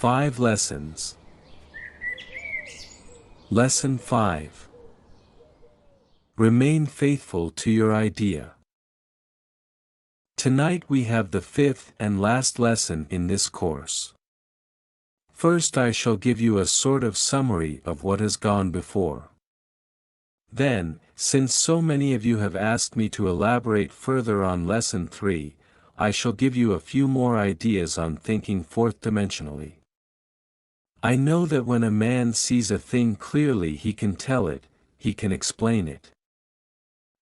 5 lessons. Lesson 5. Remain faithful to your idea. Tonight we have the 5th and last lesson in this course. First I shall give you a sort of summary of what has gone before. Then, since so many of you have asked me to elaborate further on Lesson 3, I shall give you a few more ideas on thinking fourth-dimensionally. I know that when a man sees a thing clearly he can tell it, he can explain it.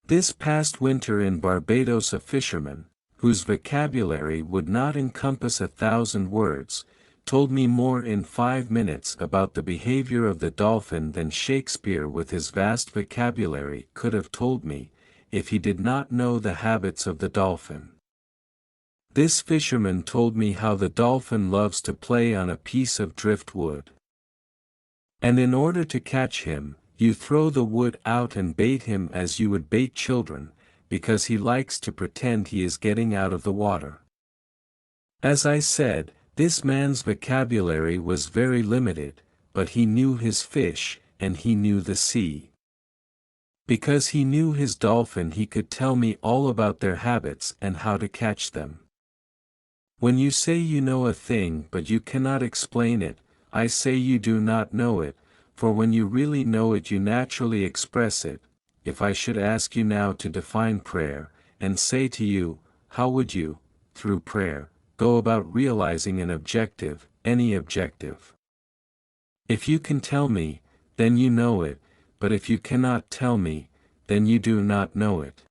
This past winter in Barbados a fisherman, whose vocabulary would not encompass 1,000 words, told me more in 5 minutes about the behavior of the dolphin than Shakespeare with his vast vocabulary could have told me, if he did not know the habits of the dolphin. This fisherman told me how the dolphin loves to play on a piece of driftwood. And in order to catch him, you throw the wood out and bait him as you would bait children, because he likes to pretend he is getting out of the water. As I said, this man's vocabulary was very limited, but he knew his fish, and he knew the sea. Because he knew his dolphin he could tell me all about their habits and how to catch them. When you say you know a thing but you cannot explain it, I say you do not know it, for when you really know it you naturally express it. If I should ask you now to define prayer, and say to you, how would you, through prayer, go about realizing an objective, any objective? If you can tell me, then you know it, but if you cannot tell me, then you do not know it.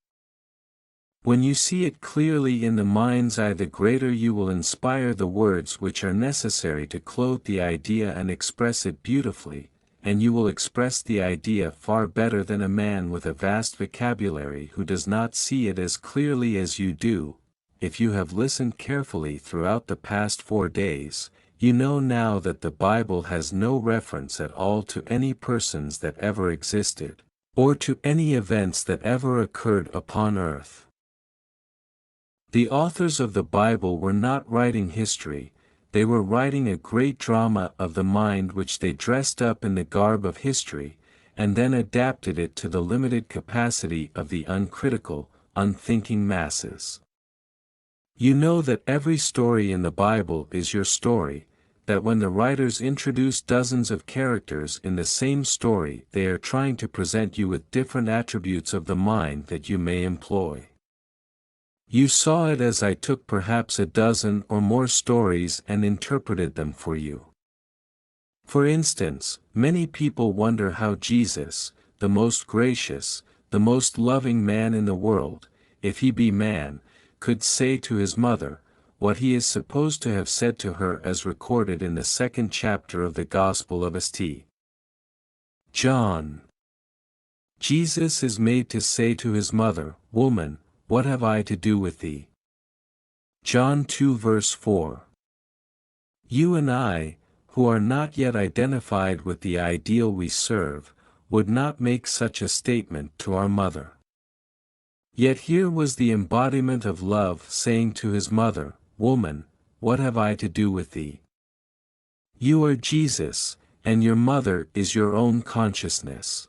When you see it clearly in the mind's eye, the greater you will inspire the words which are necessary to clothe the idea and express it beautifully, and you will express the idea far better than a man with a vast vocabulary who does not see it as clearly as you do. If you have listened carefully throughout the past 4 days, you know now that the Bible has no reference at all to any persons that ever existed, or to any events that ever occurred upon earth. The authors of the Bible were not writing history, they were writing a great drama of the mind which they dressed up in the garb of history, and then adapted it to the limited capacity of the uncritical, unthinking masses. You know that every story in the Bible is your story, that when the writers introduce dozens of characters in the same story they are trying to present you with different attributes of the mind that you may employ. You saw it as I took perhaps a dozen or more stories and interpreted them for you. For instance, many people wonder how Jesus, the most gracious, the most loving man in the world, if he be man, could say to his mother, what he is supposed to have said to her as recorded in the 2nd chapter of the Gospel of St. John. Jesus is made to say to his mother, Woman, what have I to do with thee? John 2 verse 4. You and I, who are not yet identified with the ideal we serve, would not make such a statement to our mother. Yet here was the embodiment of love saying to his mother, Woman, what have I to do with thee? You are Jesus, and your mother is your own consciousness.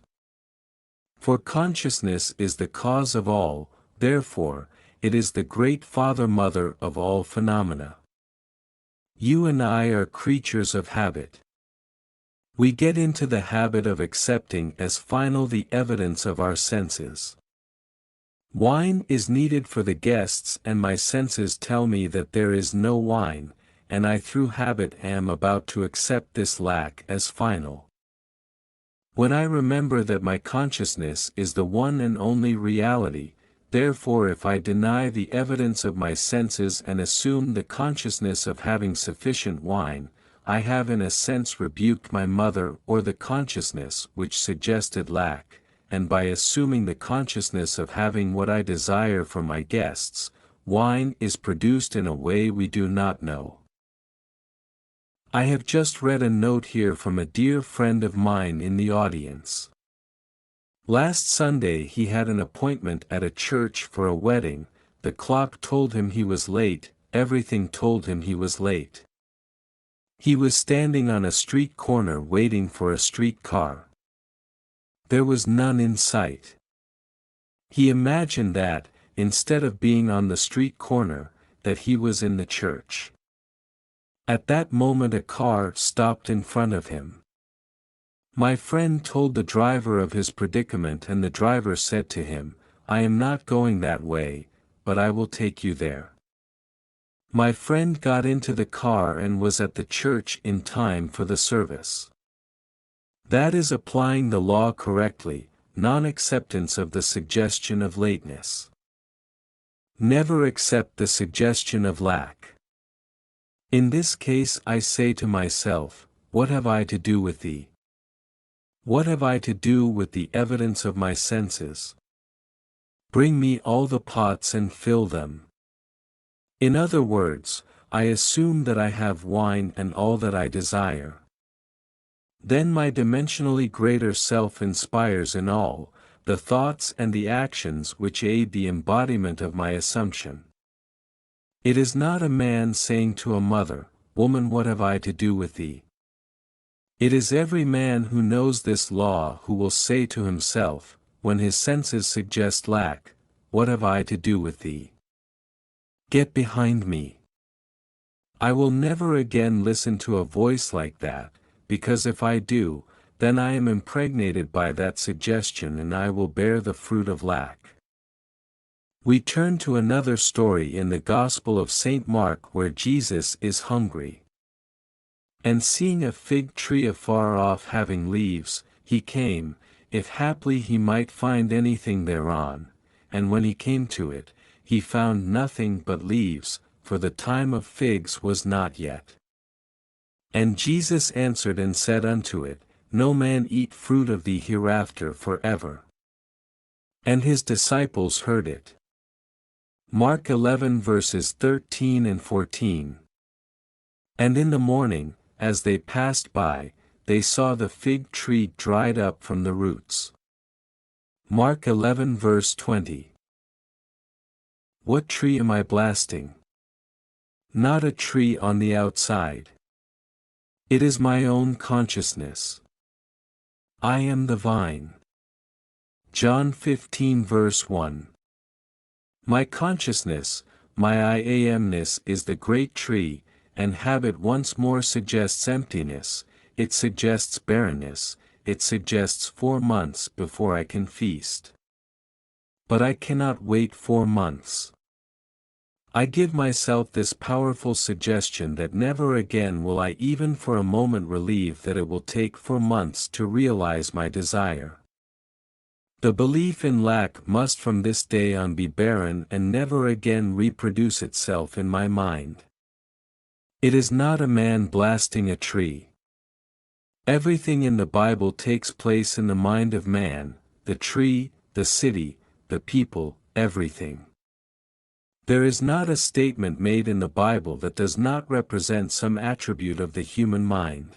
For consciousness is the cause of all, therefore, it is the great father-mother of all phenomena. You and I are creatures of habit. We get into the habit of accepting as final the evidence of our senses. Wine is needed for the guests and my senses tell me that there is no wine, and I through habit am about to accept this lack as final. When I remember that my consciousness is the one and only reality, therefore if I deny the evidence of my senses and assume the consciousness of having sufficient wine, I have in a sense rebuked my mother or the consciousness which suggested lack, and by assuming the consciousness of having what I desire for my guests, wine is produced in a way we do not know. I have just read a note here from a dear friend of mine in the audience. Last Sunday he had an appointment at a church for a wedding, the clock told him he was late, everything told him he was late. He was standing on a street corner waiting for a streetcar. There was none in sight. He imagined that, instead of being on the street corner, that he was in the church. At that moment a car stopped in front of him. My friend told the driver of his predicament, and the driver said to him, "I am not going that way, but I will take you there." My friend got into the car and was at the church in time for the service. That is applying the law correctly, non-acceptance of the suggestion of lateness. Never accept the suggestion of lack. In this case I say to myself, what have I to do with thee? What have I to do with the evidence of my senses? Bring me all the pots and fill them. In other words, I assume that I have wine and all that I desire. Then my dimensionally greater self inspires in all, the thoughts and the actions which aid the embodiment of my assumption. It is not a man saying to a mother, "Woman, what have I to do with thee?" It is every man who knows this law who will say to himself, when his senses suggest lack, "What have I to do with thee? Get behind me." I will never again listen to a voice like that, because if I do, then I am impregnated by that suggestion and I will bear the fruit of lack. We turn to another story in the Gospel of St. Mark where Jesus is hungry. And seeing a fig tree afar off having leaves, he came, if haply he might find anything thereon, and when he came to it, he found nothing but leaves, for the time of figs was not yet. And Jesus answered and said unto it, No man eat fruit of thee hereafter forever. And his disciples heard it. Mark 11 verses 13 and 14. And in the morning, as they passed by, they saw the fig tree dried up from the roots. Mark 11 verse 20. What tree am I blasting? Not a tree on the outside. It is my own consciousness. I am the vine. John 15 verse 1. My consciousness, my I amness is the great tree, and habit once more suggests emptiness, it suggests barrenness, it suggests 4 months before I can feast. But I cannot wait 4 months. I give myself this powerful suggestion that never again will I even for a moment relieve that it will take 4 months to realize my desire. The belief in lack must from this day on be barren and never again reproduce itself in my mind. It is not a man blasting a tree. Everything in the Bible takes place in the mind of man, the tree, the city, the people, everything. There is not a statement made in the Bible that does not represent some attribute of the human mind.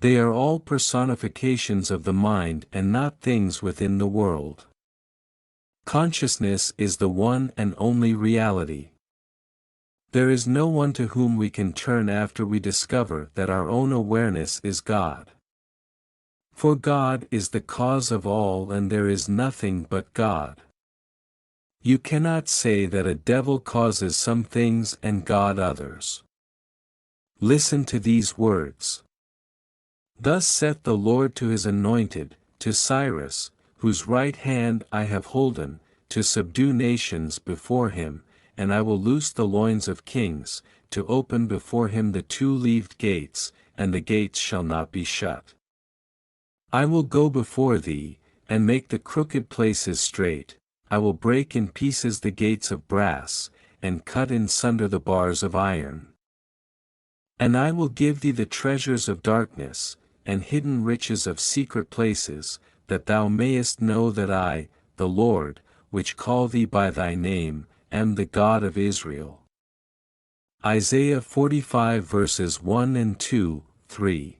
They are all personifications of the mind and not things within the world. Consciousness is the one and only reality. There is no one to whom we can turn after we discover that our own awareness is God. For God is the cause of all and there is nothing but God. You cannot say that a devil causes some things and God others. Listen to these words. Thus saith the Lord to his anointed, to Cyrus, whose right hand I have holden, to subdue nations before him, and I will loose the loins of kings, to open before him the 2-leaved gates, and the gates shall not be shut. I will go before thee, and make the crooked places straight, I will break in pieces the gates of brass, and cut in sunder the bars of iron. And I will give thee the treasures of darkness, and hidden riches of secret places, that thou mayest know that I, the Lord, which call thee by thy name, am the God of Israel. Isaiah 45 verses 1 and 2, 3.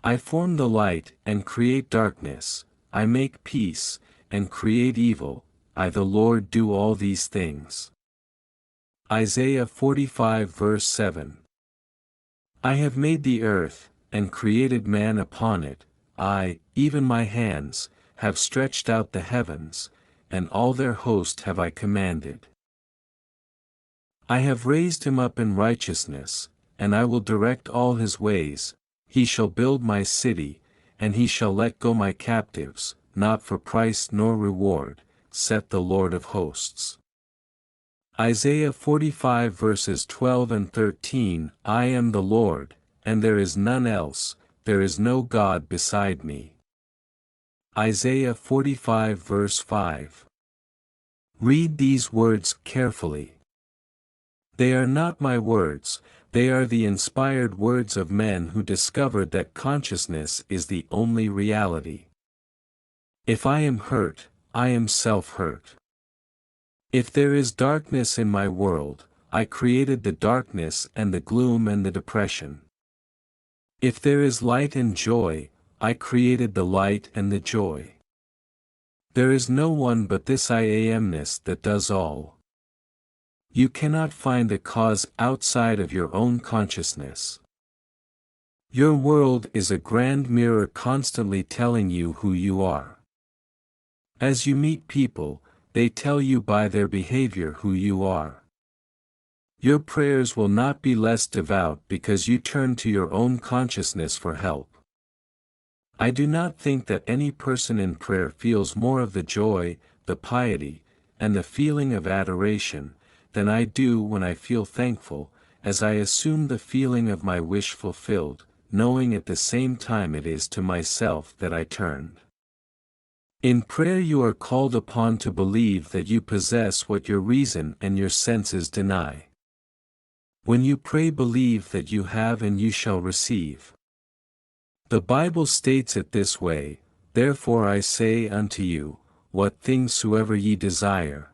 I form the light, and create darkness, I make peace, and create evil, I the Lord do all these things. Isaiah 45 verse 7. I have made the earth, and created man upon it, I, even my hands, have stretched out the heavens, and all their host have I commanded. I have raised him up in righteousness, and I will direct all his ways. He shall build my city, and he shall let go my captives, not for price nor reward, saith the Lord of hosts. Isaiah 45 verses 12 and 13, I am the Lord, and there is none else, there is no God beside me. Isaiah 45 verse 5. Read these words carefully. They are not my words, they are the inspired words of men who discovered that consciousness is the only reality. If I am hurt, I am self-hurt. If there is darkness in my world, I created the darkness and the gloom and the depression. If there is light and joy, I created the light and the joy. There is no one but this I amness that does all. You cannot find a cause outside of your own consciousness. Your world is a grand mirror constantly telling you who you are. As you meet people, they tell you by their behavior who you are. Your prayers will not be less devout because you turn to your own consciousness for help. I do not think that any person in prayer feels more of the joy, the piety, and the feeling of adoration, than I do when I feel thankful, as I assume the feeling of my wish fulfilled, knowing at the same time it is to myself that I turned. In prayer you are called upon to believe that you possess what your reason and your senses deny. When you pray, believe that you have and you shall receive. The Bible states it this way, therefore I say unto you, what things soever ye desire.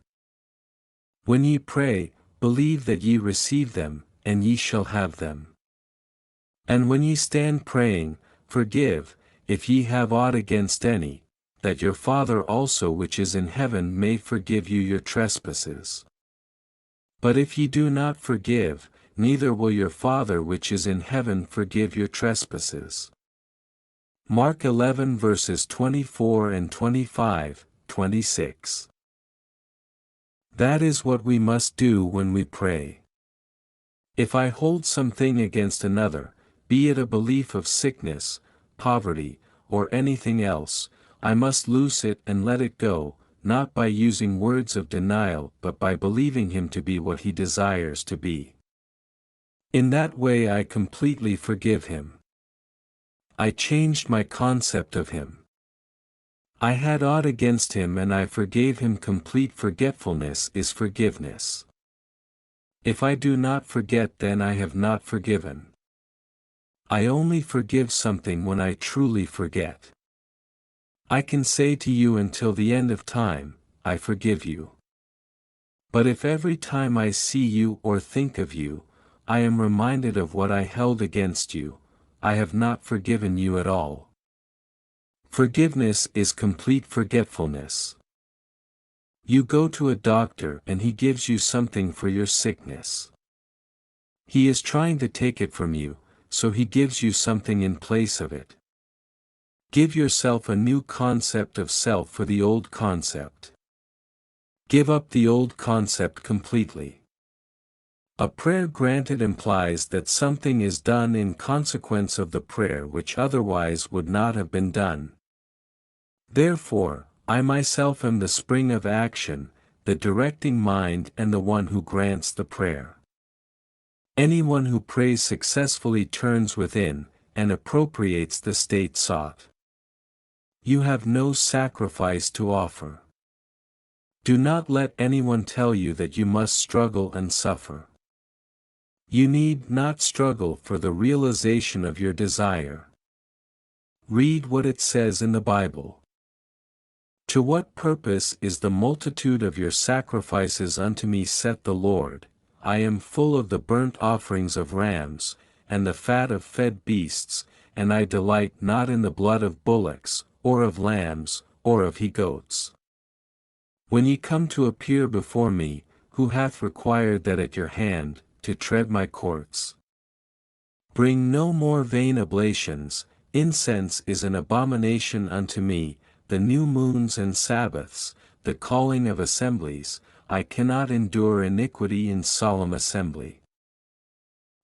When ye pray, believe that ye receive them, and ye shall have them. And when ye stand praying, forgive, if ye have aught against any, that your Father also which is in heaven may forgive you your trespasses. But if ye do not forgive, neither will your Father which is in heaven forgive your trespasses. Mark 11 verses 24 and 25, 26. That is what we must do when we pray. If I hold something against another, be it a belief of sickness, poverty, or anything else, I must loose it and let it go, not by using words of denial but by believing him to be what he desires to be. In that way I completely forgive him. I changed my concept of him. I had aught against him and I forgave him. Complete forgetfulness is forgiveness. If I do not forget, then I have not forgiven. I only forgive something when I truly forget. I can say to you until the end of time, I forgive you. But if every time I see you or think of you, I am reminded of what I held against you, I have not forgiven you at all. Forgiveness is complete forgetfulness. You go to a doctor and he gives you something for your sickness. He is trying to take it from you, so he gives you something in place of it. Give yourself a new concept of self for the old concept. Give up the old concept completely. A prayer granted implies that something is done in consequence of the prayer which otherwise would not have been done. Therefore, I myself am the spring of action, the directing mind and the one who grants the prayer. Anyone who prays successfully turns within, and appropriates the state sought. You have no sacrifice to offer. Do not let anyone tell you that you must struggle and suffer. You need not struggle for the realization of your desire. Read what it says in the Bible. To what purpose is the multitude of your sacrifices unto me, saith the Lord? I am full of the burnt offerings of rams, and the fat of fed beasts, and I delight not in the blood of bullocks, or of lambs, or of he-goats. When ye come to appear before me, who hath required that at your hand, to tread my courts? Bring no more vain oblations, incense is an abomination unto me, the new moons and Sabbaths, the calling of assemblies, I cannot endure iniquity in solemn assembly.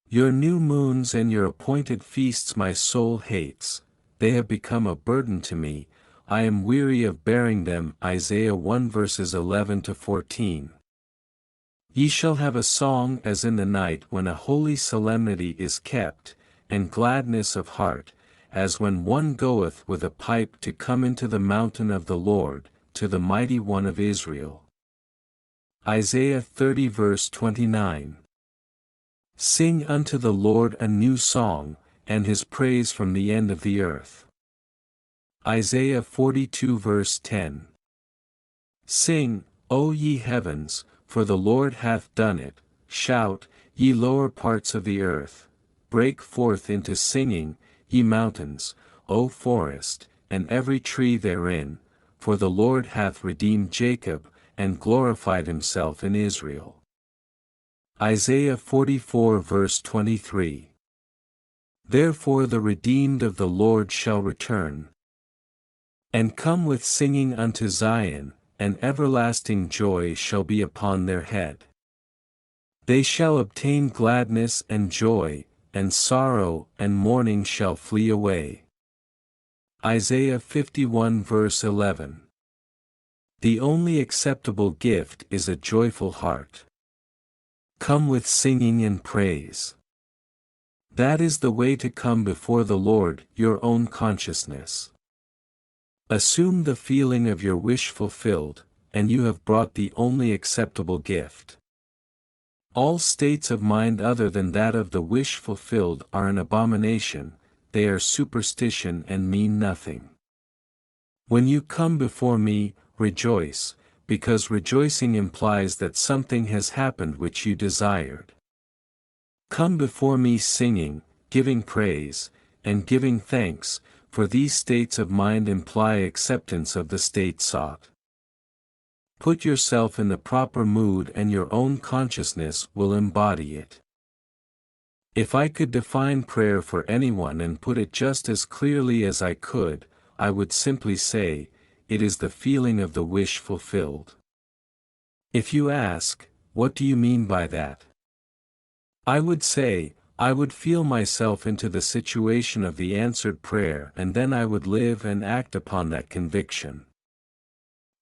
Your new moons and your appointed feasts my soul hates, they have become a burden to me, I am weary of bearing them. Isaiah 1 verses 11 to 14. Ye shall have a song as in the night when a holy solemnity is kept, and gladness of heart, as when one goeth with a pipe to come into the mountain of the Lord, to the mighty one of Israel. Isaiah 30 verse 29. Sing unto the Lord a new song, and his praise from the end of the earth. Isaiah 42 verse 10. Sing, O ye heavens, for the Lord hath done it, shout, ye lower parts of the earth, break forth into singing, ye mountains, O forest, and every tree therein, for the Lord hath redeemed Jacob, and glorified himself in Israel. Isaiah 44 verse 23. Therefore the redeemed of the Lord shall return, and come with singing unto Zion, and everlasting joy shall be upon their head. They shall obtain gladness and joy, and sorrow and mourning shall flee away. Isaiah 51 verse 11. The only acceptable gift is a joyful heart. Come with singing and praise. That is the way to come before the Lord, your own consciousness. Assume the feeling of your wish fulfilled, and you have brought the only acceptable gift. All states of mind other than that of the wish fulfilled are an abomination, they are superstition and mean nothing. When you come before me, rejoice, because rejoicing implies that something has happened which you desired. Come before me singing, giving praise, and giving thanks, for these states of mind imply acceptance of the state sought. Put yourself in the proper mood and your own consciousness will embody it. If I could define prayer for anyone and put it just as clearly as I could, I would simply say, it is the feeling of the wish fulfilled. If you ask, what do you mean by that? I would say, I would feel myself into the situation of the answered prayer and then I would live and act upon that conviction.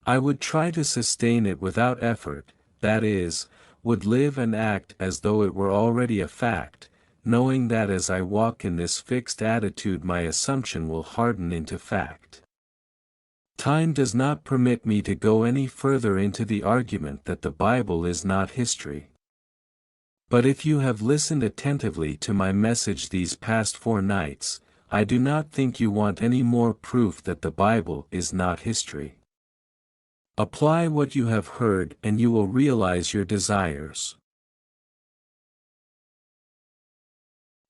I would try to sustain it without effort, that is, would live and act as though it were already a fact, knowing that as I walk in this fixed attitude my assumption will harden into fact. Time does not permit me to go any further into the argument that the Bible is not history. But if you have listened attentively to my message these past 4 nights, I do not think you want any more proof that the Bible is not history. Apply what you have heard and you will realize your desires.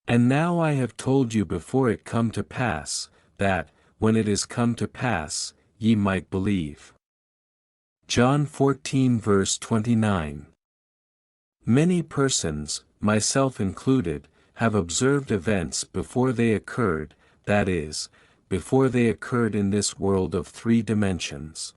And now I have told you before it come to pass, that, when it is come to pass, ye might believe. John 14 verse 29. Many persons, myself included, have observed events before they occurred, that is, before they occurred in this world of 3 dimensions.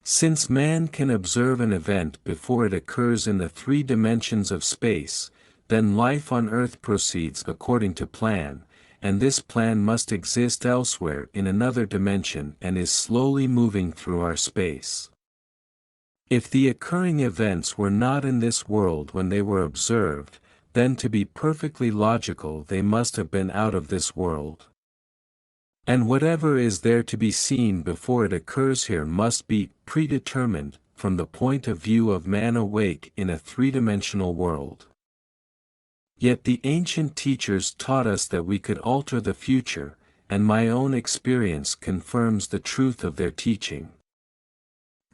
Since man can observe an event before it occurs in the 3 dimensions of space, then life on earth proceeds according to plan, and this plan must exist elsewhere in another dimension and is slowly moving through our space. If the occurring events were not in this world when they were observed, then to be perfectly logical they must have been out of this world. And whatever is there to be seen before it occurs here must be predetermined, from the point of view of man awake in a 3-dimensional world. Yet the ancient teachers taught us that we could alter the future, and my own experience confirms the truth of their teaching.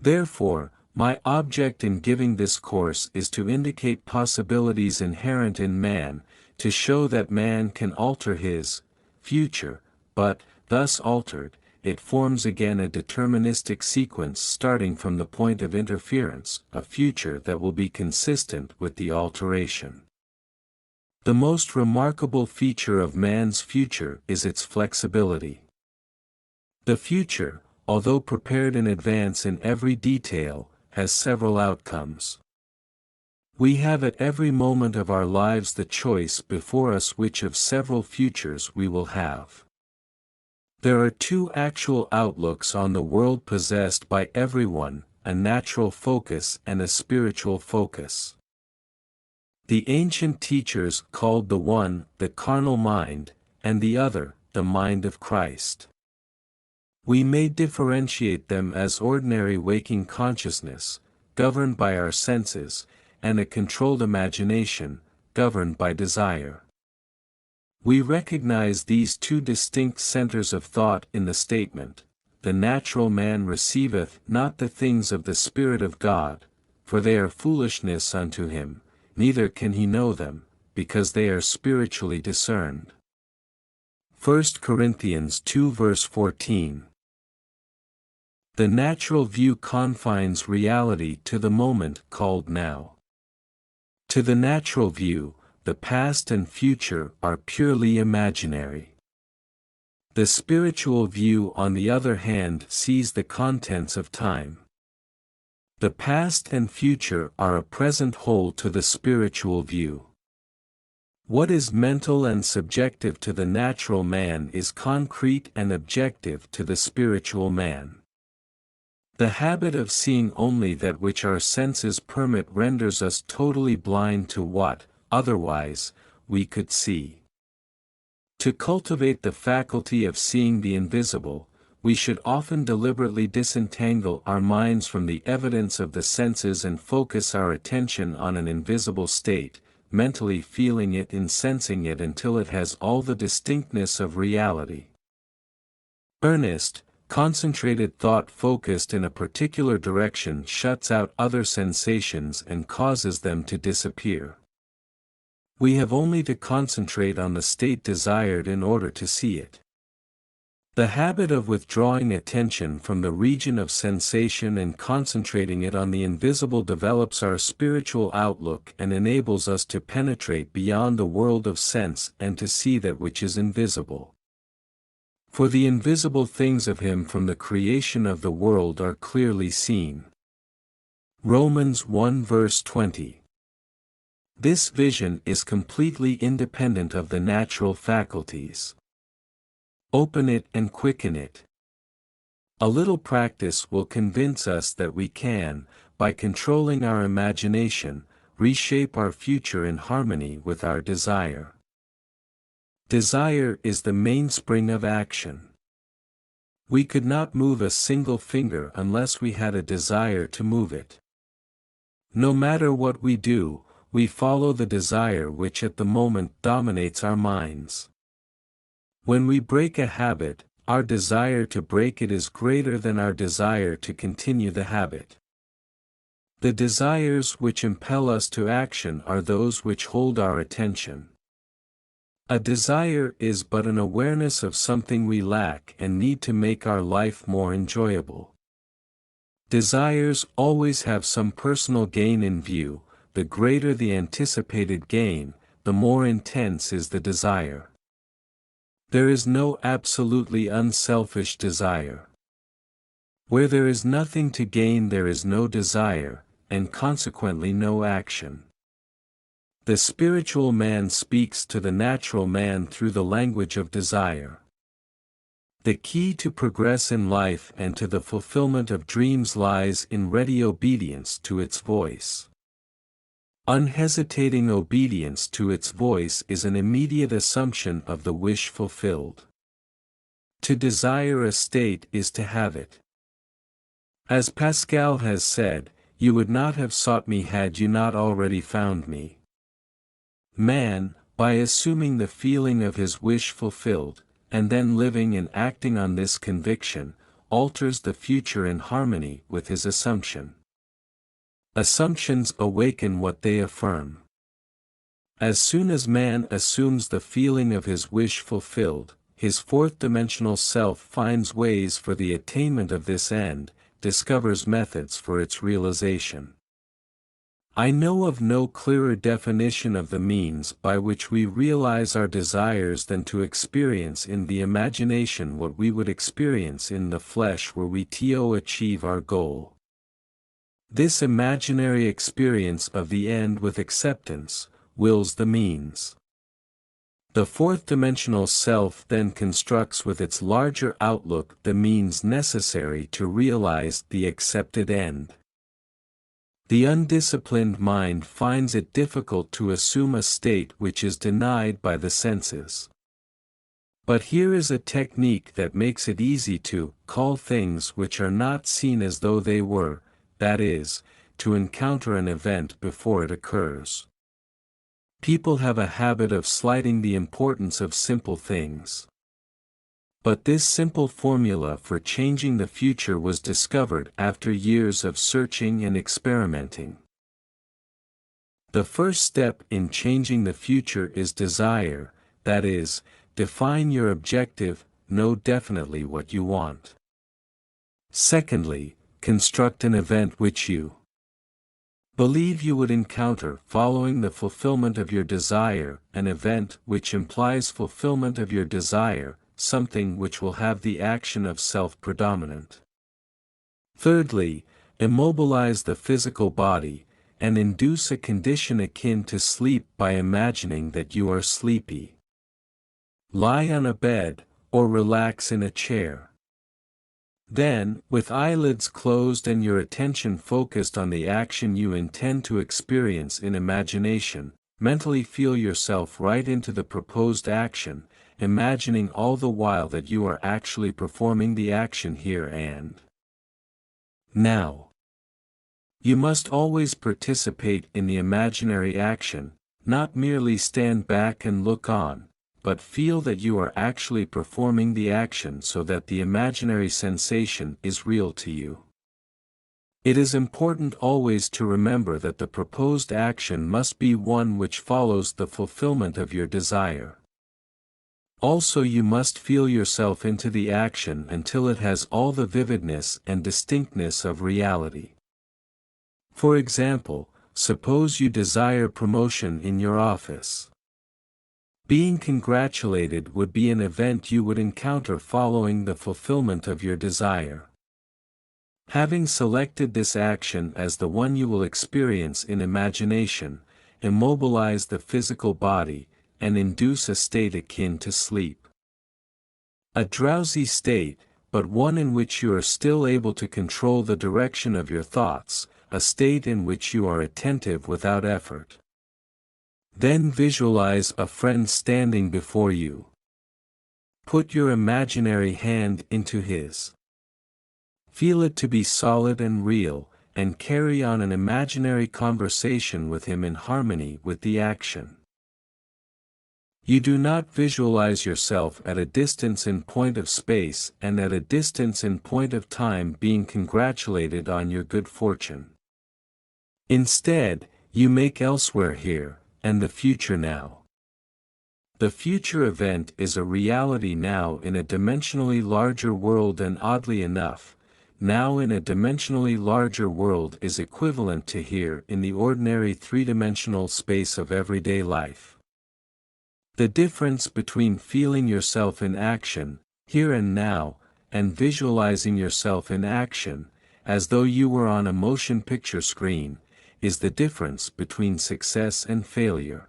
Therefore, my object in giving this course is to indicate possibilities inherent in man, to show that man can alter his future, but, thus altered, it forms again a deterministic sequence starting from the point of interference, a future that will be consistent with the alteration. The most remarkable feature of man's future is its flexibility. The future, although prepared in advance in every detail, has several outcomes. We have at every moment of our lives the choice before us which of several futures we will have. There are two actual outlooks on the world possessed by everyone, a natural focus and a spiritual focus. The ancient teachers called the one the carnal mind, and the other the mind of Christ. We may differentiate them as ordinary waking consciousness, governed by our senses, and a controlled imagination, governed by desire. We recognize these two distinct centers of thought in the statement, "The natural man receiveth not the things of the Spirit of God, for they are foolishness unto him, neither can he know them, because they are spiritually discerned." 1 Corinthians 2 verse 14. The natural view confines reality to the moment called now. To the natural view, the past and future are purely imaginary. The spiritual view on the other hand sees the contents of time. The past and future are a present whole to the spiritual view. What is mental and subjective to the natural man is concrete and objective to the spiritual man. The habit of seeing only that which our senses permit renders us totally blind to what, otherwise, we could see. To cultivate the faculty of seeing the invisible, we should often deliberately disentangle our minds from the evidence of the senses and focus our attention on an invisible state, mentally feeling it and sensing it until it has all the distinctness of reality. Earnest, concentrated thought focused in a particular direction shuts out other sensations and causes them to disappear. We have only to concentrate on the state desired in order to see it. The habit of withdrawing attention from the region of sensation and concentrating it on the invisible develops our spiritual outlook and enables us to penetrate beyond the world of sense and to see that which is invisible. For the invisible things of him from the creation of the world are clearly seen. Romans 1 verse 20. This vision is completely independent of the natural faculties. Open it and quicken it. A little practice will convince us that we can, by controlling our imagination, reshape our future in harmony with our desire. Desire is the mainspring of action. We could not move a single finger unless we had a desire to move it. No matter what we do, we follow the desire which at the moment dominates our minds. When we break a habit, our desire to break it is greater than our desire to continue the habit. The desires which impel us to action are those which hold our attention. A desire is but an awareness of something we lack and need to make our life more enjoyable. Desires always have some personal gain in view. The greater the anticipated gain, the more intense is the desire. There is no absolutely unselfish desire. Where there is nothing to gain there is no desire, and consequently no action. The spiritual man speaks to the natural man through the language of desire. The key to progress in life and to the fulfillment of dreams lies in ready obedience to its voice. Unhesitating obedience to its voice is an immediate assumption of the wish fulfilled. To desire a state is to have it. As Pascal has said, "You would not have sought me had you not already found me." Man, by assuming the feeling of his wish fulfilled, and then living and acting on this conviction, alters the future in harmony with his assumption. Assumptions awaken what they affirm. As soon as man assumes the feeling of his wish fulfilled, his fourth-dimensional self finds ways for the attainment of this end, discovers methods for its realization. I know of no clearer definition of the means by which we realize our desires than to experience in the imagination what we would experience in the flesh were we to achieve our goal. This imaginary experience of the end with acceptance, wills the means. The fourth-dimensional self then constructs with its larger outlook the means necessary to realize the accepted end. The undisciplined mind finds it difficult to assume a state which is denied by the senses. But here is a technique that makes it easy to call things which are not seen as though they were, that is, to encounter an event before it occurs. People have a habit of slighting the importance of simple things. But this simple formula for changing the future was discovered after years of searching and experimenting. The first step in changing the future is desire, that is, define your objective, know definitely what you want. Secondly, construct an event which you believe you would encounter following the fulfillment of your desire, an event which implies fulfillment of your desire, something which will have the action of self predominant. Thirdly, immobilize the physical body, and induce a condition akin to sleep by imagining that you are sleepy. Lie on a bed, or relax in a chair. Then, with eyelids closed and your attention focused on the action you intend to experience in imagination, mentally feel yourself right into the proposed action, imagining all the while that you are actually performing the action here and now. You must always participate in the imaginary action, not merely stand back and look on, but feel that you are actually performing the action so that the imaginary sensation is real to you. It is important always to remember that the proposed action must be one which follows the fulfillment of your desire. Also, you must feel yourself into the action until it has all the vividness and distinctness of reality. For example, suppose you desire promotion in your office. Being congratulated would be an event you would encounter following the fulfillment of your desire. Having selected this action as the one you will experience in imagination, immobilize the physical body, and induce a state akin to sleep. A drowsy state, but one in which you are still able to control the direction of your thoughts, a state in which you are attentive without effort. Then visualize a friend standing before you. Put your imaginary hand into his. Feel it to be solid and real, and carry on an imaginary conversation with him in harmony with the action. You do not visualize yourself at a distance in point of space and at a distance in point of time being congratulated on your good fortune. Instead, you make elsewhere here, and the future now. The future event is a reality now in a dimensionally larger world, and oddly enough, now in a dimensionally larger world is equivalent to here in the ordinary three-dimensional space of everyday life. The difference between feeling yourself in action, here and now, and visualizing yourself in action, as though you were on a motion picture screen, is the difference between success and failure.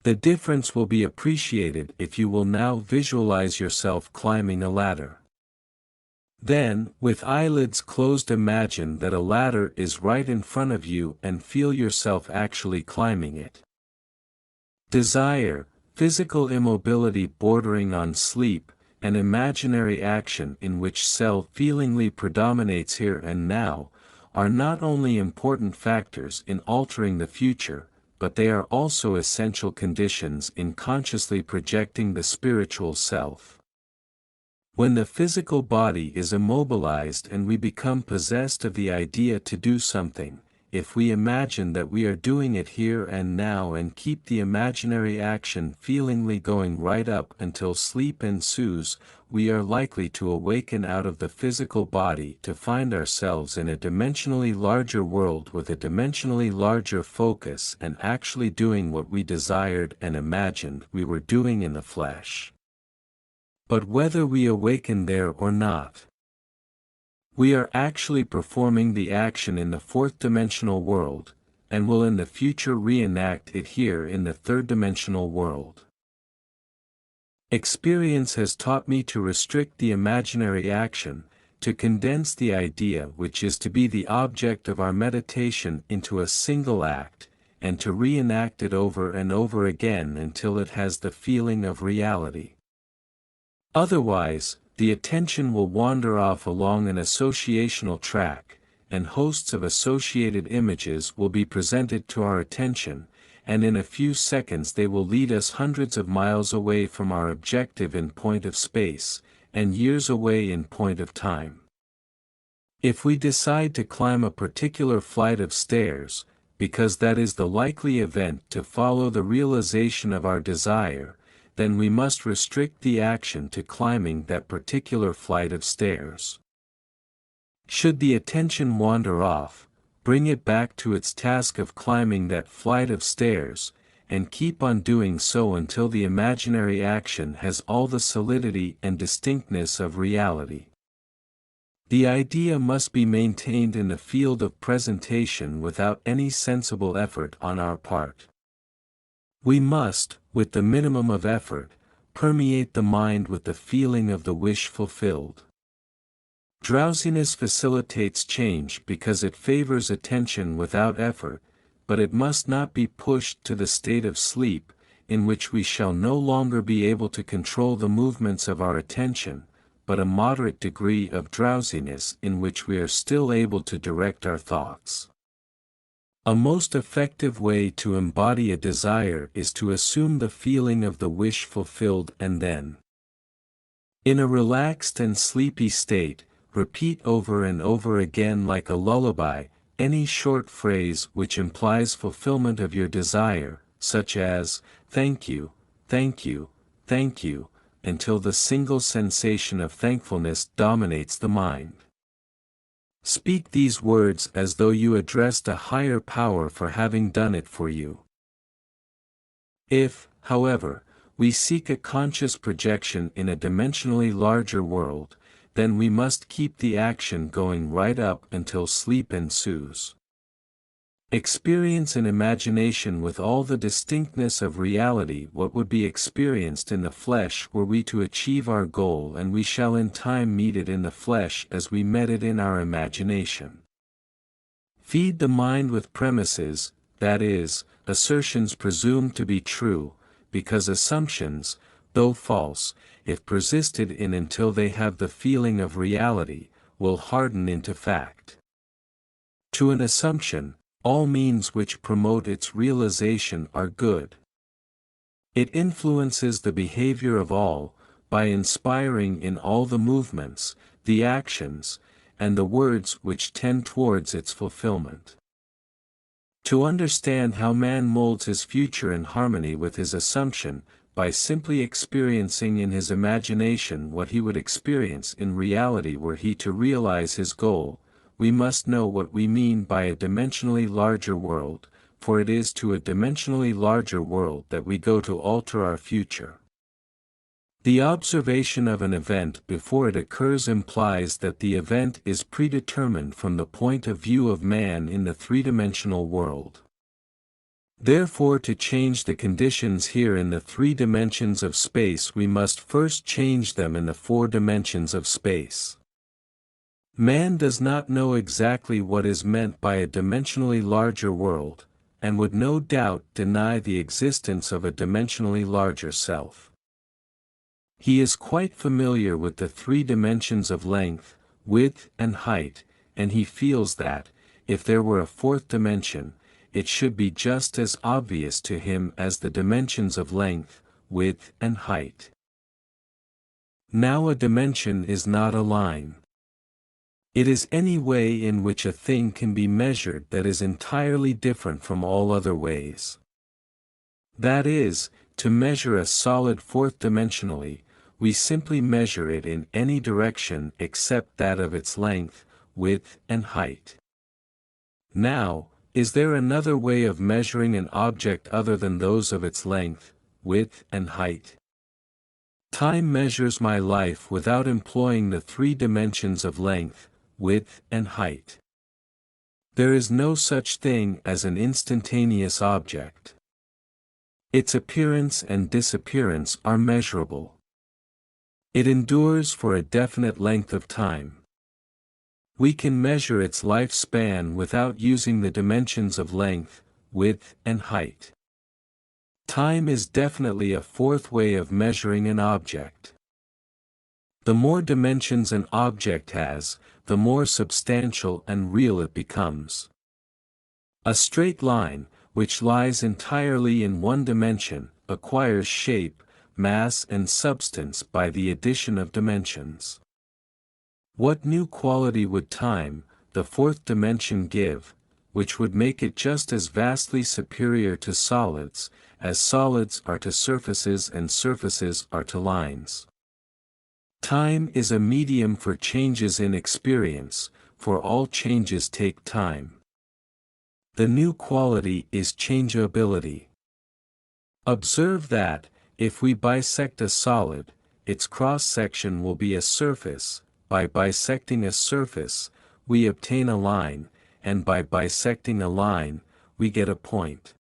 The difference will be appreciated if you will now visualize yourself climbing a ladder. Then, with eyelids closed, imagine that a ladder is right in front of you and feel yourself actually climbing it. Desire, physical immobility bordering on sleep, and imaginary action in which self-feelingly predominates here and now, are not only important factors in altering the future, but they are also essential conditions in consciously projecting the spiritual self. When the physical body is immobilized and we become possessed of the idea to do something, if we imagine that we are doing it here and now and keep the imaginary action feelingly going right up until sleep ensues, we are likely to awaken out of the physical body to find ourselves in a dimensionally larger world with a dimensionally larger focus and actually doing what we desired and imagined we were doing in the flesh. But whether we awaken there or not, we are actually performing the action in the fourth-dimensional world, and will in the future reenact it here in the third-dimensional world. Experience has taught me to restrict the imaginary action, to condense the idea which is to be the object of our meditation into a single act, and to reenact it over and over again until it has the feeling of reality. Otherwise, the attention will wander off along an associational track, and hosts of associated images will be presented to our attention, and in a few seconds they will lead us hundreds of miles away from our objective in point of space, and years away in point of time. If we decide to climb a particular flight of stairs, because that is the likely event to follow the realization of our desire, then we must restrict the action to climbing that particular flight of stairs. Should the attention wander off, bring it back to its task of climbing that flight of stairs, and keep on doing so until the imaginary action has all the solidity and distinctness of reality. The idea must be maintained in the field of presentation without any sensible effort on our part. We must, with the minimum of effort, permeate the mind with the feeling of the wish fulfilled. Drowsiness facilitates change because it favors attention without effort, but it must not be pushed to the state of sleep, in which we shall no longer be able to control the movements of our attention, but a moderate degree of drowsiness in which we are still able to direct our thoughts. A most effective way to embody a desire is to assume the feeling of the wish fulfilled and then, in a relaxed and sleepy state, repeat over and over again like a lullaby, any short phrase which implies fulfillment of your desire, such as, "Thank you, thank you, thank you," until the single sensation of thankfulness dominates the mind. Speak these words as though you addressed a higher power for having done it for you. If, however, we seek a conscious projection in a dimensionally larger world, then we must keep the action going right up until sleep ensues. Experience in imagination with all the distinctness of reality what would be experienced in the flesh were we to achieve our goal, and we shall in time meet it in the flesh as we met it in our imagination. Feed the mind with premises, that is, assertions presumed to be true, because assumptions, though false, if persisted in until they have the feeling of reality, will harden into fact. To an assumption, all means which promote its realization are good. It influences the behavior of all, by inspiring in all the movements, the actions, and the words which tend towards its fulfillment. To understand how man molds his future in harmony with his assumption, by simply experiencing in his imagination what he would experience in reality were he to realize his goal, we must know what we mean by a dimensionally larger world, for it is to a dimensionally larger world that we go to alter our future. The observation of an event before it occurs implies that the event is predetermined from the point of view of man in the three-dimensional world. Therefore, to change the conditions here in the three dimensions of space, we must first change them in the four dimensions of space. Man does not know exactly what is meant by a dimensionally larger world, and would no doubt deny the existence of a dimensionally larger self. He is quite familiar with the three dimensions of length, width, and height, and he feels that, if there were a fourth dimension, it should be just as obvious to him as the dimensions of length, width, and height. Now a dimension is not a line. It is any way in which a thing can be measured that is entirely different from all other ways. That is, to measure a solid fourth-dimensionally, we simply measure it in any direction except that of its length, width and height. Now, is there another way of measuring an object other than those of its length, width and height? Time measures my life without employing the three dimensions of length, width and height. There is no such thing as an instantaneous object. Its appearance and disappearance are measurable. It endures for a definite length of time. We can measure its lifespan without using the dimensions of length, width and height. Time is definitely a fourth way of measuring an object. The more dimensions an object has, the more substantial and real it becomes. A straight line, which lies entirely in one dimension, acquires shape, mass and substance by the addition of dimensions. What new quality would time, the fourth dimension, give, which would make it just as vastly superior to solids, as solids are to surfaces and surfaces are to lines? Time is a medium for changes in experience, for all changes take time. The new quality is changeability. Observe that, if we bisect a solid, its cross-section will be a surface. By bisecting a surface, we obtain a line, and by bisecting a line, we get a point.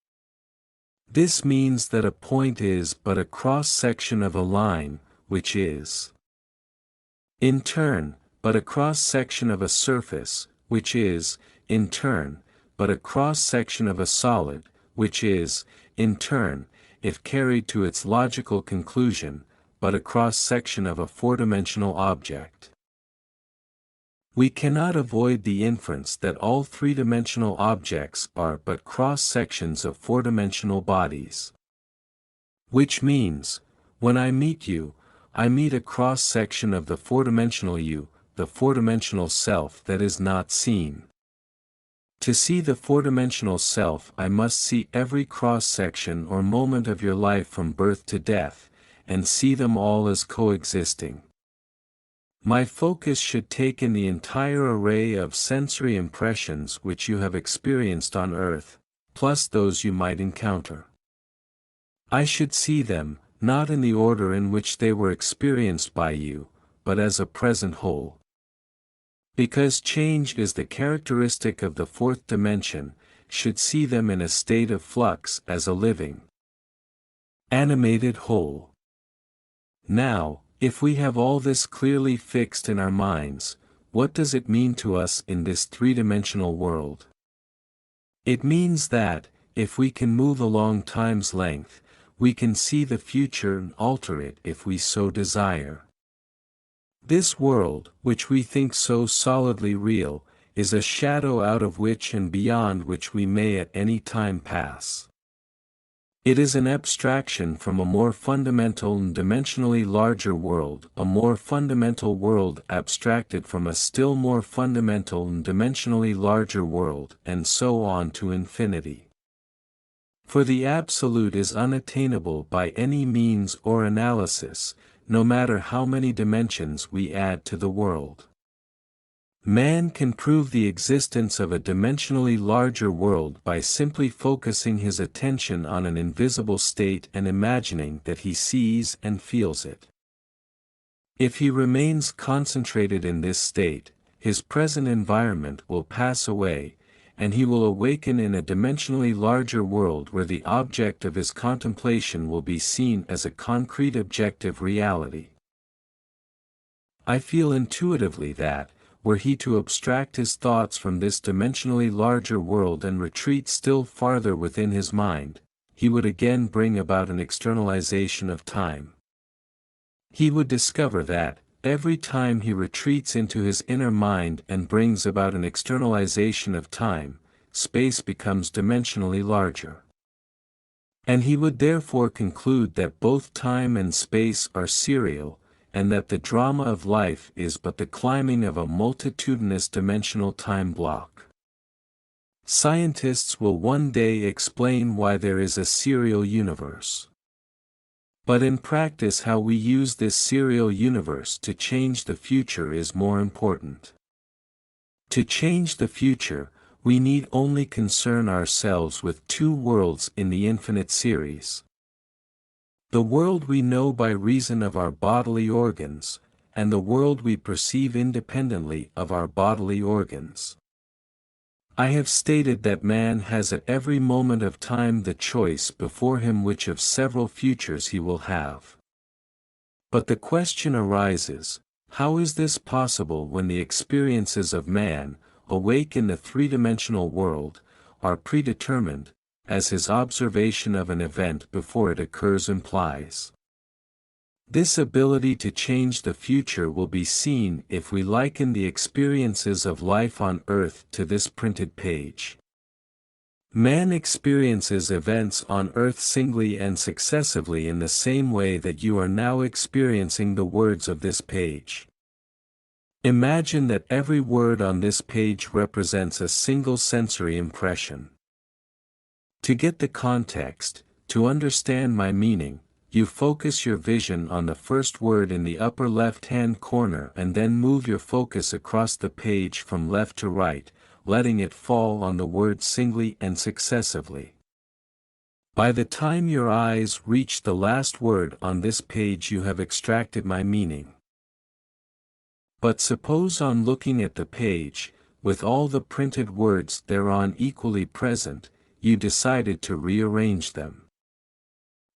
This means that a point is but a cross-section of a line, which is, in turn, but a cross-section of a surface, which is, in turn, but a cross-section of a solid, which is, in turn, if carried to its logical conclusion, but a cross-section of a four-dimensional object. We cannot avoid the inference that all three-dimensional objects are but cross-sections of four-dimensional bodies. Which means, when I meet you, I meet a cross-section of the four-dimensional you, the four-dimensional self that is not seen. To see the four-dimensional self, I must see every cross-section or moment of your life from birth to death, and see them all as coexisting. My focus should take in the entire array of sensory impressions which you have experienced on earth, plus those you might encounter. I should see them, not in the order in which they were experienced by you, but as a present whole. Because change is the characteristic of the fourth dimension, should see them in a state of flux as a living, animated whole. Now, if we have all this clearly fixed in our minds, what does it mean to us in this three-dimensional world? It means that, if we can move along time's length, we can see the future and alter it if we so desire. This world, which we think so solidly real, is a shadow out of which and beyond which we may at any time pass. It is an abstraction from a more fundamental and dimensionally larger world, a more fundamental world abstracted from a still more fundamental and dimensionally larger world, and so on to infinity. For the Absolute is unattainable by any means or analysis, no matter how many dimensions we add to the world. Man can prove the existence of a dimensionally larger world by simply focusing his attention on an invisible state and imagining that he sees and feels it. If he remains concentrated in this state, his present environment will pass away, and he will awaken in a dimensionally larger world where the object of his contemplation will be seen as a concrete objective reality. I feel intuitively that, were he to abstract his thoughts from this dimensionally larger world and retreat still farther within his mind, he would again bring about an externalization of time. He would discover that, every time he retreats into his inner mind and brings about an externalization of time, space becomes dimensionally larger. And he would therefore conclude that both time and space are serial, and that the drama of life is but the climbing of a multitudinous dimensional time block. Scientists will one day explain why there is a serial universe. But in practice, how we use this serial universe to change the future is more important. To change the future, we need only concern ourselves with two worlds in the infinite series. The world we know by reason of our bodily organs, and the world we perceive independently of our bodily organs. I have stated that man has at every moment of time the choice before him which of several futures he will have. But the question arises, how is this possible when the experiences of man, awake in the three-dimensional world, are predetermined, as his observation of an event before it occurs implies? This ability to change the future will be seen if we liken the experiences of life on Earth to this printed page. Man experiences events on Earth singly and successively in the same way that you are now experiencing the words of this page. Imagine that every word on this page represents a single sensory impression. To get the context, to understand my meaning, you focus your vision on the first word in the upper left-hand corner and then move your focus across the page from left to right, letting it fall on the word singly and successively. By the time your eyes reach the last word on this page, you have extracted my meaning. But suppose on looking at the page, with all the printed words thereon equally present, you decided to rearrange them.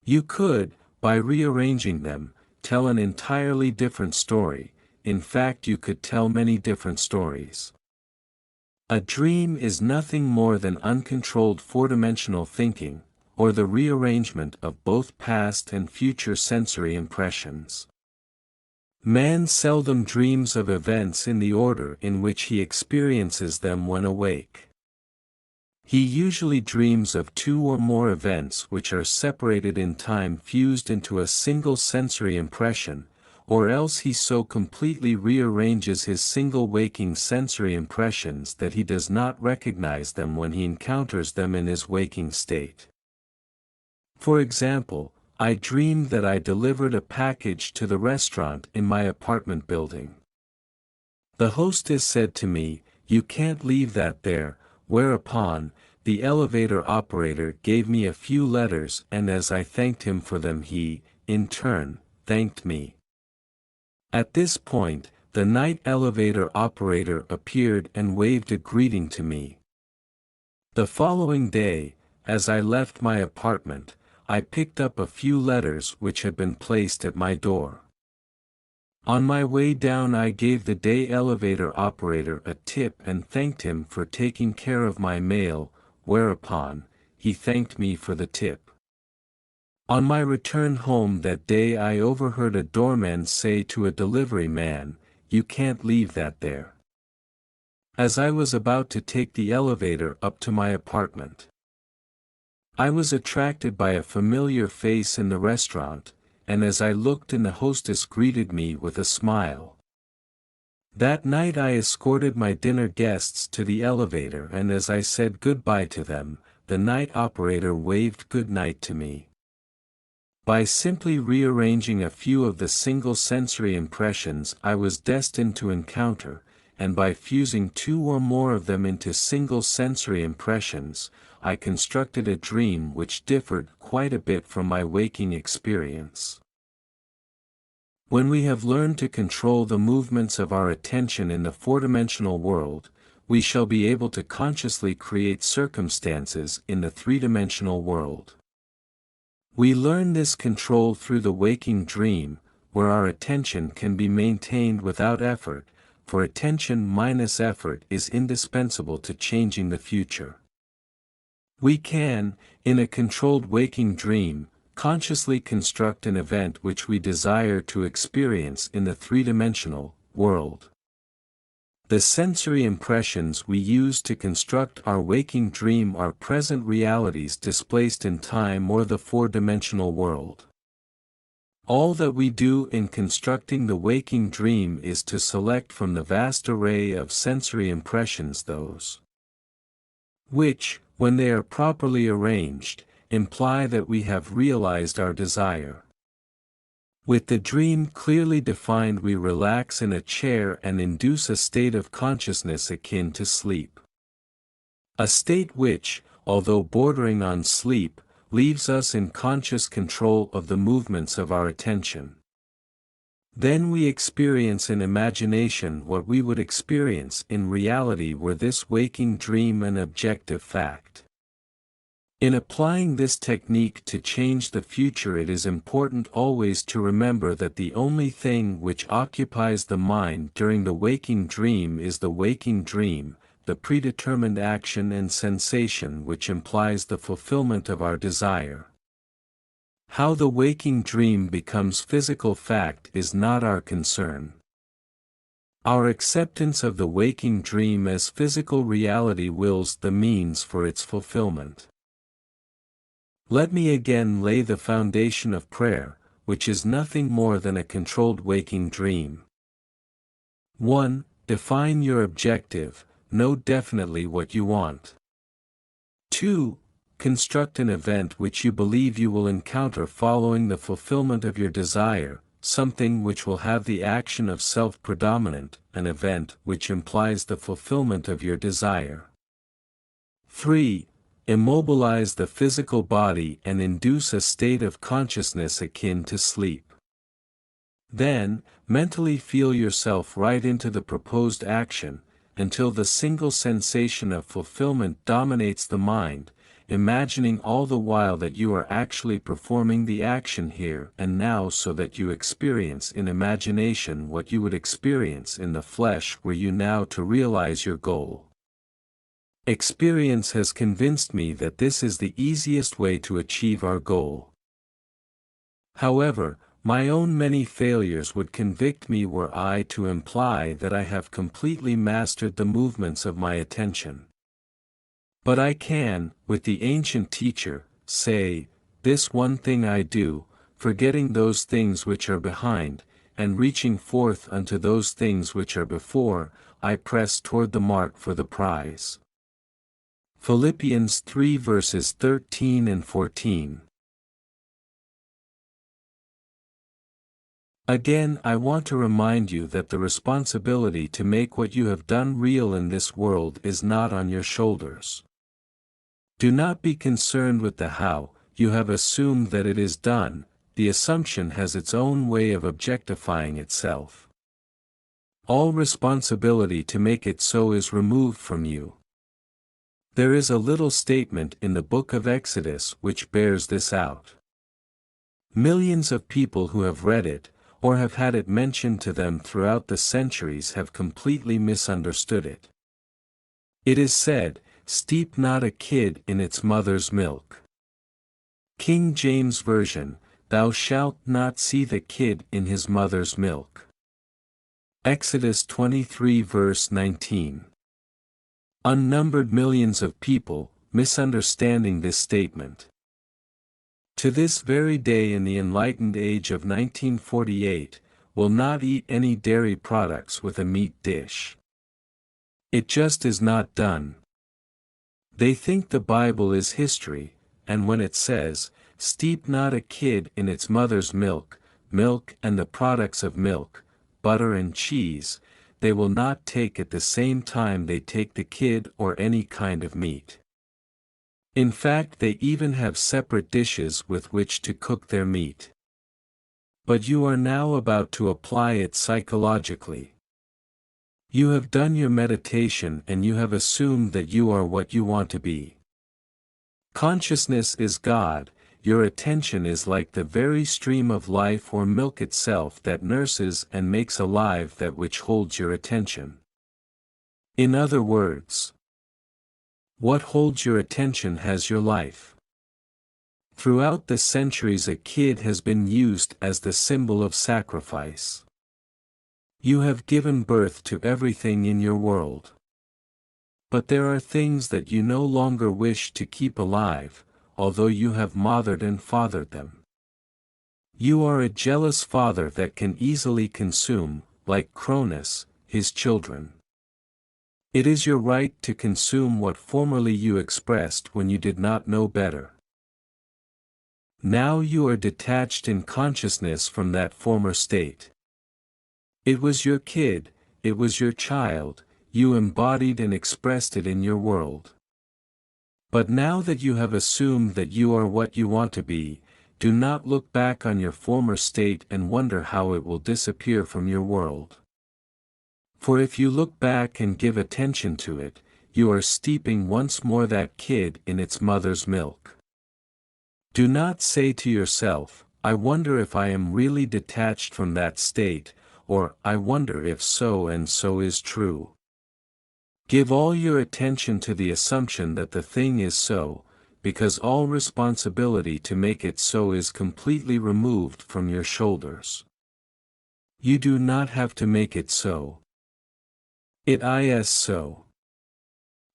You could, by rearranging them, tell an entirely different story. In fact, you could tell many different stories. A dream is nothing more than uncontrolled four-dimensional thinking, or the rearrangement of both past and future sensory impressions. Man seldom dreams of events in the order in which he experiences them when awake. He usually dreams of two or more events which are separated in time, fused into a single sensory impression, or else he so completely rearranges his single waking sensory impressions that he does not recognize them when he encounters them in his waking state. For example, I dreamed that I delivered a package to the restaurant in my apartment building. The hostess said to me, "You can't leave that there," whereupon, the elevator operator gave me a few letters, and as I thanked him for them, he, in turn, thanked me. At this point, the night elevator operator appeared and waved a greeting to me. The following day, as I left my apartment, I picked up a few letters which had been placed at my door. On my way down, I gave the day elevator operator a tip and thanked him for taking care of my mail, whereupon, he thanked me for the tip. On my return home that day, I overheard a doorman say to a delivery man, "You can't leave that there." As I was about to take the elevator up to my apartment, I was attracted by a familiar face in the restaurant, and as I looked in, the hostess greeted me with a smile. That night I escorted my dinner guests to the elevator, and as I said goodbye to them, the night operator waved good night to me. By simply rearranging a few of the single sensory impressions I was destined to encounter, and by fusing two or more of them into single sensory impressions, I constructed a dream which differed quite a bit from my waking experience. When we have learned to control the movements of our attention in the four-dimensional world, we shall be able to consciously create circumstances in the three-dimensional world. We learn this control through the waking dream, where our attention can be maintained without effort, for attention minus effort is indispensable to changing the future. We can, in a controlled waking dream, consciously construct an event which we desire to experience in the three-dimensional world. The sensory impressions we use to construct our waking dream are present realities displaced in time or the four-dimensional world. All that we do in constructing the waking dream is to select from the vast array of sensory impressions those which, when they are properly arranged, imply that we have realized our desire. With the dream clearly defined, we relax in a chair and induce a state of consciousness akin to sleep. A state which, although bordering on sleep, leaves us in conscious control of the movements of our attention. Then we experience in imagination what we would experience in reality were this waking dream an objective fact. In applying this technique to change the future, it is important always to remember that the only thing which occupies the mind during the waking dream is the waking dream, the predetermined action and sensation which implies the fulfillment of our desire. How the waking dream becomes physical fact is not our concern. Our acceptance of the waking dream as physical reality wills the means for its fulfillment. Let me again lay the foundation of prayer, which is nothing more than a controlled waking dream. 1. Define your objective, know definitely what you want. 2. Construct an event which you believe you will encounter following the fulfillment of your desire, something which will have the action of self-predominant, an event which implies the fulfillment of your desire. 3. Immobilize the physical body and induce a state of consciousness akin to sleep. Then, mentally feel yourself right into the proposed action, until the single sensation of fulfillment dominates the mind, imagining all the while that you are actually performing the action here and now, so that you experience in imagination what you would experience in the flesh were you now to realize your goal. Experience has convinced me that this is the easiest way to achieve our goal. However, my own many failures would convict me were I to imply that I have completely mastered the movements of my attention. But I can, with the ancient teacher, say, "This one thing I do, forgetting those things which are behind, and reaching forth unto those things which are before, I press toward the mark for the prize." Philippians 3 verses 13 and 14. Again, I want to remind you that the responsibility to make what you have done real in this world is not on your shoulders. Do not be concerned with the how. You have assumed that it is done. The assumption has its own way of objectifying itself. All responsibility to make it so is removed from you. There is a little statement in the book of Exodus which bears this out. Millions of people who have read it, or have had it mentioned to them throughout the centuries, have completely misunderstood it. It is said, "Steep not a kid in its mother's milk." King James Version, "Thou shalt not see the kid in his mother's milk." Exodus 23 verse 19. Unnumbered millions of people, misunderstanding this statement. To this very day in the enlightened age of 1948, will not eat any dairy products with a meat dish. It just is not done. They think the Bible is history, and when it says, "Steep not a kid in its mother's milk," milk and the products of milk, butter and cheese, they will not take at the same time they take the kid or any kind of meat. In fact, they even have separate dishes with which to cook their meat. But you are now about to apply it psychologically. You have done your meditation and you have assumed that you are what you want to be. Consciousness is God. Your attention is like the very stream of life or milk itself that nurses and makes alive that which holds your attention. In other words, what holds your attention has your life. Throughout the centuries, a kid has been used as the symbol of sacrifice. You have given birth to everything in your world. But there are things that you no longer wish to keep alive, although you have mothered and fathered them. You are a jealous father that can easily consume, like Cronus, his children. It is your right to consume what formerly you expressed when you did not know better. Now you are detached in consciousness from that former state. It was your kid, it was your child, you embodied and expressed it in your world. But now that you have assumed that you are what you want to be, do not look back on your former state and wonder how it will disappear from your world. For if you look back and give attention to it, you are steeping once more that kid in its mother's milk. Do not say to yourself, I wonder if I am really detached from that state, or I wonder if so and so is true. Give all your attention to the assumption that the thing is so, because all responsibility to make it so is completely removed from your shoulders. You do not have to make it so. It is so.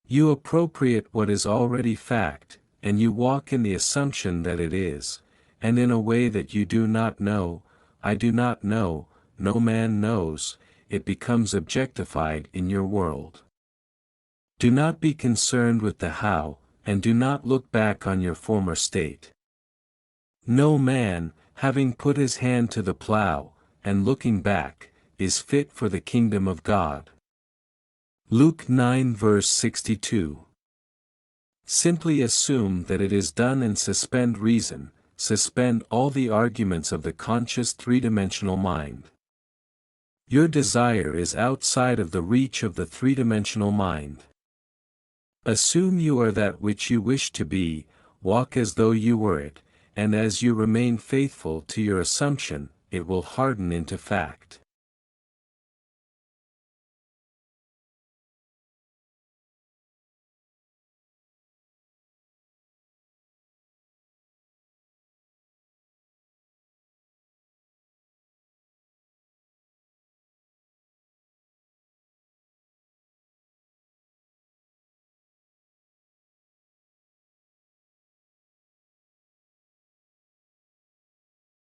You appropriate what is already fact, and you walk in the assumption that it is, and in a way that you do not know, I do not know, no man knows, it becomes objectified in your world. Do not be concerned with the how, and do not look back on your former state. No man, having put his hand to the plow, and looking back, is fit for the kingdom of God. Luke 9 verse 62. Simply assume that it is done and suspend reason, suspend all the arguments of the conscious three-dimensional mind. Your desire is outside of the reach of the three-dimensional mind. Assume you are that which you wish to be, walk as though you were it, and as you remain faithful to your assumption, it will harden into fact.